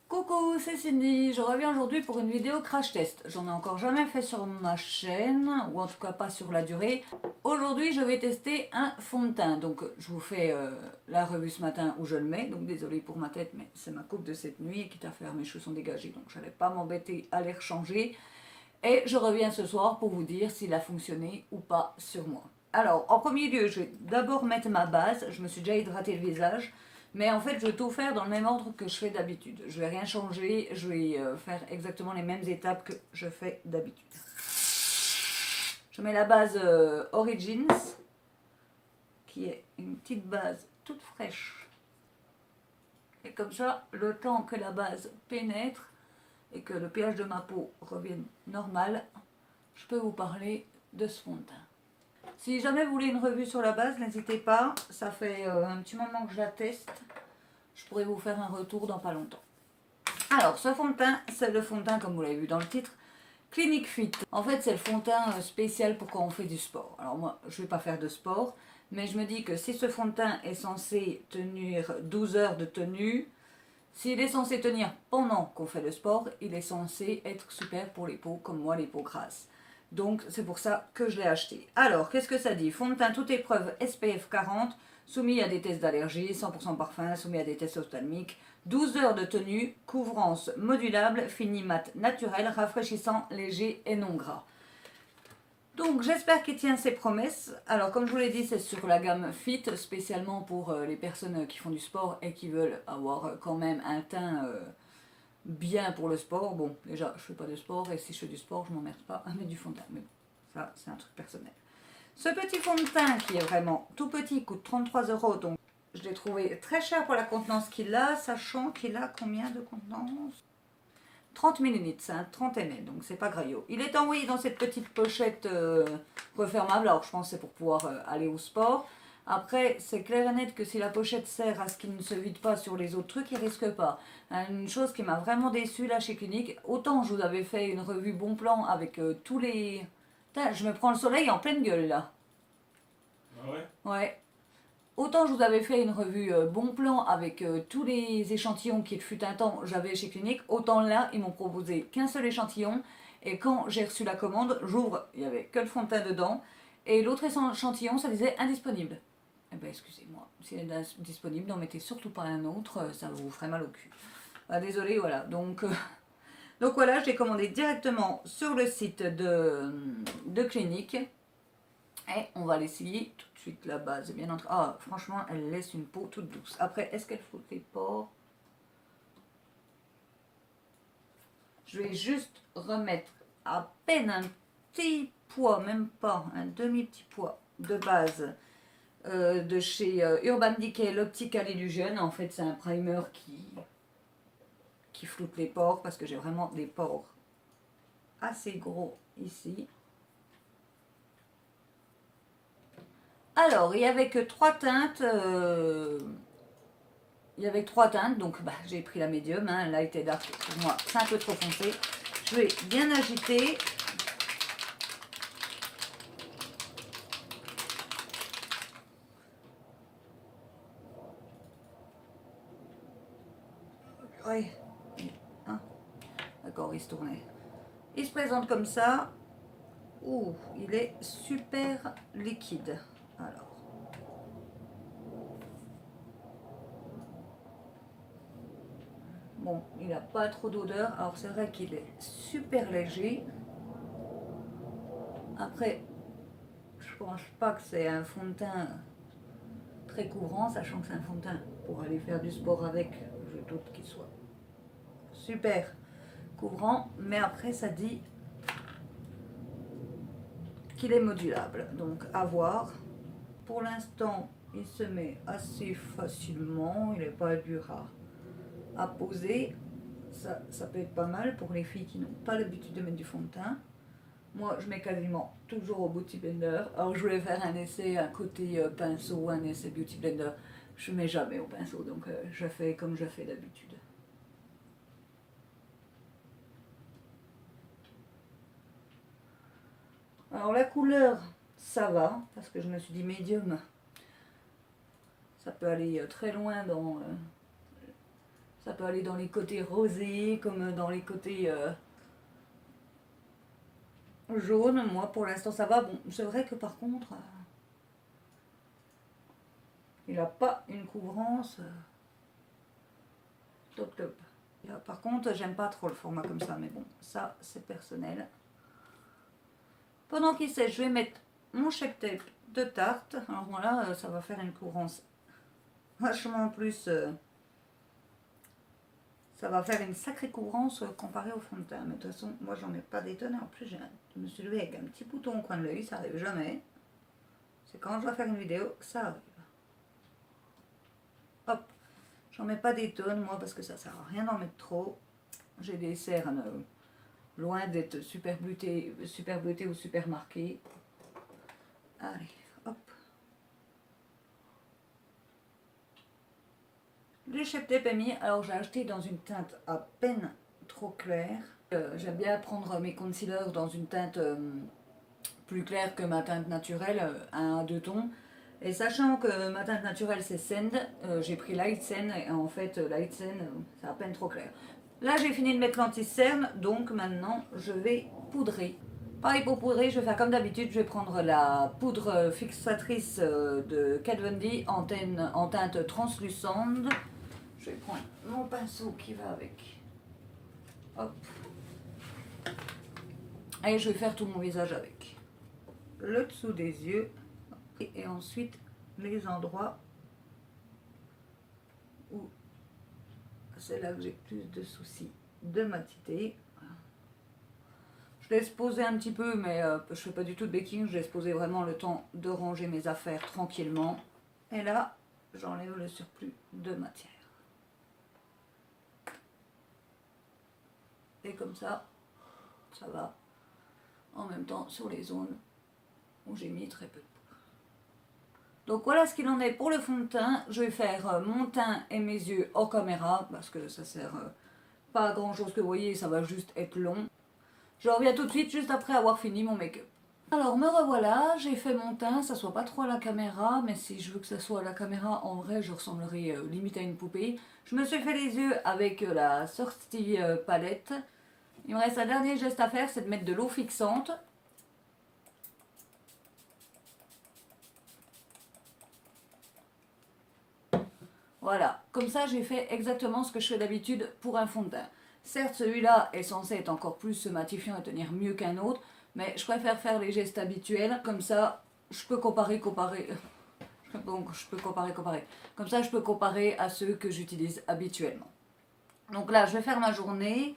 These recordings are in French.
Coucou, c'est Cindy, je reviens aujourd'hui pour une vidéo crash test. J'en ai encore jamais fait sur ma chaîne, ou en tout cas pas sur la durée. Aujourd'hui je vais tester un fond de teint, donc je vous fais la revue ce matin où je le mets, donc désolé pour ma tête mais c'est ma coupe de cette nuit et quitte à faire mes cheveux sont dégagés, donc je n'allais pas m'embêter à les rechanger. Et je reviens ce soir pour vous dire s'il a fonctionné ou pas sur moi. Alors, en premier lieu, je vais d'abord mettre ma base. Je me suis déjà hydraté le visage. Mais en fait, je vais tout faire dans le même ordre que je fais d'habitude. Je vais rien changer. Je vais faire exactement les mêmes étapes que je fais d'habitude. Je mets la base Origins, qui est une petite base toute fraîche. Et comme ça, le temps que la base pénètre et que le pH de ma peau revienne normal, je peux vous parler de ce fond de teint. Si jamais vous voulez une revue sur la base, n'hésitez pas, ça fait un petit moment que je la teste, je pourrais vous faire un retour dans pas longtemps. Alors ce fond de teint, c'est le fond de teint comme vous l'avez vu dans le titre, Clinique Fit. En fait c'est le fond de teint spécial pour quand on fait du sport. Alors moi je ne vais pas faire de sport, mais je me dis que si ce fond de teint est censé tenir 12 heures de tenue, s'il est censé tenir pendant qu'on fait le sport, il est censé être super pour les peaux comme moi, les peaux grasses. Donc c'est pour ça que je l'ai acheté. Alors qu'est-ce que ça dit? Fond de teint toute épreuve SPF 40, soumis à des tests d'allergie, 100% parfum, soumis à des tests ophtalmiques, 12 heures de tenue, couvrance modulable, fini mat naturel, rafraîchissant, léger et non gras. Donc j'espère qu'il tient ses promesses. Alors comme je vous l'ai dit, c'est sur la gamme Fit, spécialement pour les personnes qui font du sport et qui veulent avoir quand même un teint bien pour le sport. Bon, déjà je fais pas de sport et si je fais du sport, je m'emmerde pas à mettre du fond de teint. Mais bon, ça c'est un truc personnel. Ce petit fond de teint qui est vraiment tout petit coûte 33 €. Donc je l'ai trouvé très cher pour la contenance qu'il a, sachant qu'il a combien de contenance? 30 ml, c'est un 30 ml, donc c'est pas graillot. Il est envoyé dans cette petite pochette refermable, alors je pense que c'est pour pouvoir aller au sport. Après, c'est clair et net que si la pochette sert à ce qu'il ne se vide pas sur les autres trucs, il risque pas. Une chose qui m'a vraiment déçue là chez Clinique, autant je vous avais fait une revue bon plan avec tous les... Putain, je me prends le soleil en pleine gueule là. Ah ouais? Ouais. Autant je vous avais fait une revue bon plan avec tous les échantillons qu'il fut un temps j'avais chez Clinique, autant là ils m'ont proposé qu'un seul échantillon et quand j'ai reçu la commande, j'ouvre, il n'y avait que le fond de teint dedans et l'autre échantillon ça disait indisponible. Eh ben excusez-moi, s'il est disponible, n'en mettez surtout pas un autre, ça vous ferait mal au cul. Ah, désolé, voilà, donc voilà, j'ai commandé directement sur le site de Clinique. Et on va l'essayer tout de suite, la base bien entrée. Ah, franchement, elle laisse une peau toute douce. Après, est-ce qu'elle fout les pores? Je vais juste remettre à peine un petit poids, même pas un demi-petit poids de base de chez Urban Decay, l'Optical Illusion. En fait, c'est un primer qui floute les pores parce que j'ai vraiment des pores assez gros ici. Alors, il n'y avait que trois teintes. Il y avait que trois teintes, donc bah, j'ai pris la médium. Hein, Light et Dark, pour moi, c'est un peu trop foncé. Je vais bien agiter. Oui. Hein, d'accord, il se tournait. Il se présente comme ça. Ouh, il est super liquide. Alors. Bon, il n'a pas trop d'odeur. Alors c'est vrai qu'il est super léger. Après, je pense pas que c'est un fond de teint très couvrant, sachant que c'est un fond de teint pour aller faire du sport avec. Je doute qu'il soit super couvrant, mais après ça dit qu'il est modulable, donc à voir. Pour l'instant, il se met assez facilement, il n'est pas dur à poser. Ça peut être pas mal pour les filles qui n'ont pas l'habitude de mettre du fond de teint. Moi, je mets quasiment toujours au Beauty Blender. Alors, je voulais faire un essai, un côté pinceau, un essai Beauty Blender. Je ne mets jamais au pinceau, donc je fais comme je fais d'habitude. Alors, la couleur, ça va, parce que je me suis dit médium. Ça peut aller très loin dans Ça peut aller dans les côtés rosés comme dans les côtés jaunes. Moi pour l'instant ça va. Bon, c'est vrai que par contre, il n'a pas une couvrance top top. Par contre, j'aime pas trop le format comme ça, mais bon, ça c'est personnel. Pendant qu'il sèche, je vais mettre mon Shape Tape de Tarte. Alors voilà, ça va faire une couvrance vachement plus... ça va faire une sacrée couvrance comparée au fond de teint. Mais de toute façon, moi j'en ai pas des tonnes. En plus, je me suis levée avec un petit bouton au coin de l'œil, ça arrive jamais. C'est quand je dois faire une vidéo que ça arrive. Hop, j'en mets pas des tonnes moi parce que ça sert à rien d'en mettre trop. J'ai des cernes loin d'être super bleutées ou super marquées. Allez, hop. Le Shape Tape est mis. Alors j'ai acheté dans une teinte à peine trop claire. J'aime bien prendre mes concealers dans une teinte plus claire que ma teinte naturelle, 1 à 2 tons. Et sachant que ma teinte naturelle c'est Sand, j'ai pris Light Sand et en fait Light Sand c'est à peine trop clair. Là j'ai fini de mettre l'anti-cerne, donc maintenant je vais poudrer. Pareil pour poudrer, je vais faire comme d'habitude, je vais prendre la poudre fixatrice de Kat Von D en teinte translucente. Je vais prendre mon pinceau qui va avec. Hop. Et je vais faire tout mon visage avec. Le dessous des yeux et ensuite les endroits où c'est là que j'ai plus de soucis de matité. Je laisse poser un petit peu, mais je fais pas du tout de baking, je laisse poser vraiment le temps de ranger mes affaires tranquillement. Et là, j'enlève le surplus de matière. Et comme ça va en même temps sur les zones où j'ai mis très peu de poudre. Donc voilà ce qu'il en est pour le fond de teint. Je vais faire mon teint et mes yeux en caméra parce que ça sert pas à grand chose que vous voyez, ça va juste être long. Je reviens tout de suite juste après avoir fini mon make-up. Alors me revoilà, j'ai fait mon teint, ça soit pas trop à la caméra, mais si je veux que ça soit à la caméra, en vrai je ressemblerai limite à une poupée. Je me suis fait les yeux avec la sortie palette. Il me reste un dernier geste à faire, c'est de mettre de l'eau fixante. Voilà, comme ça j'ai fait exactement ce que je fais d'habitude pour un fond de teint. Certes, celui-là est censé être encore plus matifiant et tenir mieux qu'un autre, mais je préfère faire les gestes habituels, comme ça je peux comparer. Donc je peux comparer. Comme ça je peux comparer à ceux que j'utilise habituellement. Donc là, je vais faire ma journée.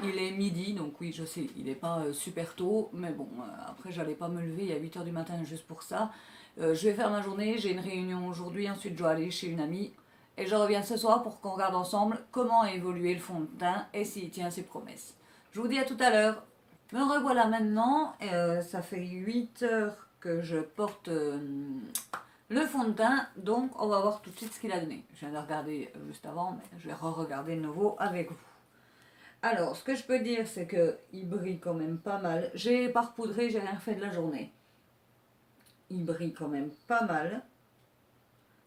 Il est midi, donc oui, je sais, il n'est pas super tôt, mais bon, après, j'allais pas me lever à 8 h du matin juste pour ça. Je vais faire ma journée, j'ai une réunion aujourd'hui, ensuite je dois aller chez une amie. Et je reviens ce soir pour qu'on regarde ensemble comment a évolué le fond de teint et s'il tient ses promesses. Je vous dis à tout à l'heure. Me revoilà maintenant, ça fait 8 heures que je porte le fond de teint, donc on va voir tout de suite ce qu'il a donné. Je viens de regarder juste avant, mais je vais re-regarder de nouveau avec vous. Alors, ce que je peux dire, c'est qu'il brille quand même pas mal. J'ai pas repoudré, j'ai rien fait de la journée. Il brille quand même pas mal.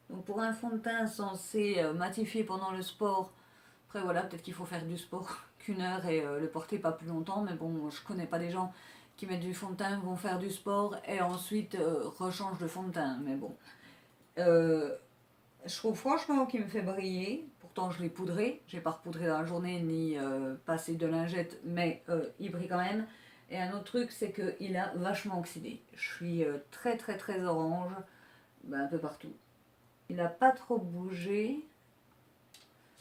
Donc pour un fond de teint censé matifier pendant le sport, après voilà, peut-être qu'il faut faire du sport qu'1 heure et le porter pas plus longtemps, mais bon, je connais pas des gens qui mettent du fond de teint, vont faire du sport et ensuite rechangent de fond de teint, mais bon. Je trouve franchement qu'il me fait briller, pourtant je l'ai poudré, j'ai pas repoudré dans la journée ni passé de lingette, mais il brille quand même. Et un autre truc, c'est qu'il a vachement oxydé. Je suis très orange, ben, un peu partout. Il n'a pas trop bougé.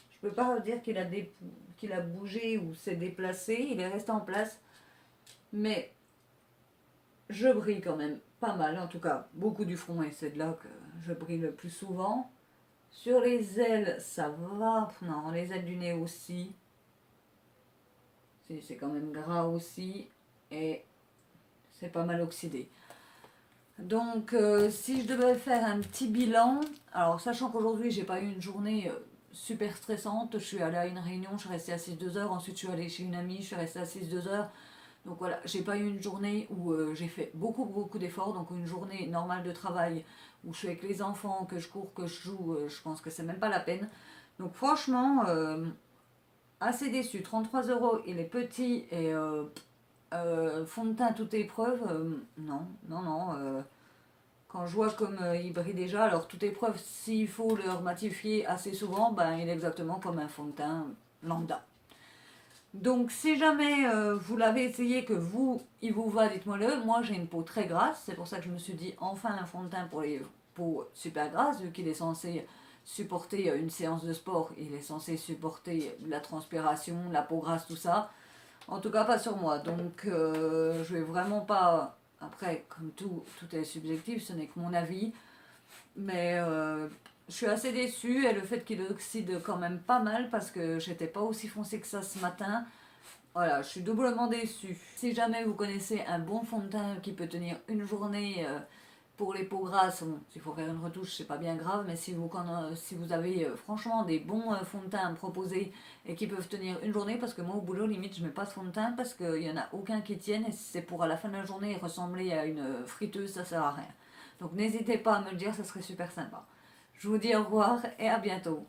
Je peux pas dire qu'il a bougé ou s'est déplacé, il est resté en place. Mais je brille quand même pas mal, en tout cas beaucoup du front, et c'est de là que je brille le plus souvent. Sur les ailes, ça va. Non, les ailes du nez aussi. C'est quand même gras aussi. Et c'est pas mal oxydé. Donc, si je devais faire un petit bilan, alors sachant qu'aujourd'hui, j'ai pas eu une journée super stressante, je suis allée à une réunion, je suis restée assise 2 heures, ensuite je suis allée chez une amie, je suis restée assise 2 heures. Donc voilà, j'ai pas eu une journée où j'ai fait beaucoup d'efforts, donc une journée normale de travail où je suis avec les enfants, que je cours, que je joue, je pense que c'est même pas la peine. Donc franchement, assez déçue. 33 €, il est petit et fond de teint toute épreuve, non, non, non. Quand je vois comme il brille déjà, alors toute épreuve, s'il faut le matifier assez souvent, ben, il est exactement comme un fond de teint lambda. Donc si jamais vous l'avez essayé, que vous, il vous va, dites-moi-le. Moi j'ai une peau très grasse, c'est pour ça que je me suis dit enfin un fond de teint pour les peaux super grasses, vu qu'il est censé supporter une séance de sport, il est censé supporter la transpiration, la peau grasse, tout ça. En tout cas pas sur moi, donc je vais vraiment pas... Après, comme tout est subjectif, ce n'est que mon avis, mais je suis assez déçue et le fait qu'il oxyde quand même pas mal parce que j'étais pas aussi foncée que ça ce matin. Voilà, je suis doublement déçue. Si jamais vous connaissez un bon fond de teint qui peut tenir une journée pour les peaux grasses, bon, s'il faut faire une retouche, c'est pas bien grave, mais si vous avez franchement des bons fonds de teint à me proposer et qui peuvent tenir une journée, parce que moi au boulot, limite, je mets pas de fond de teint parce qu'il y en a aucun qui tienne et si c'est pour à la fin de la journée ressembler à une friteuse, ça sert à rien. Donc n'hésitez pas à me le dire, ça serait super sympa. Je vous dis au revoir et à bientôt.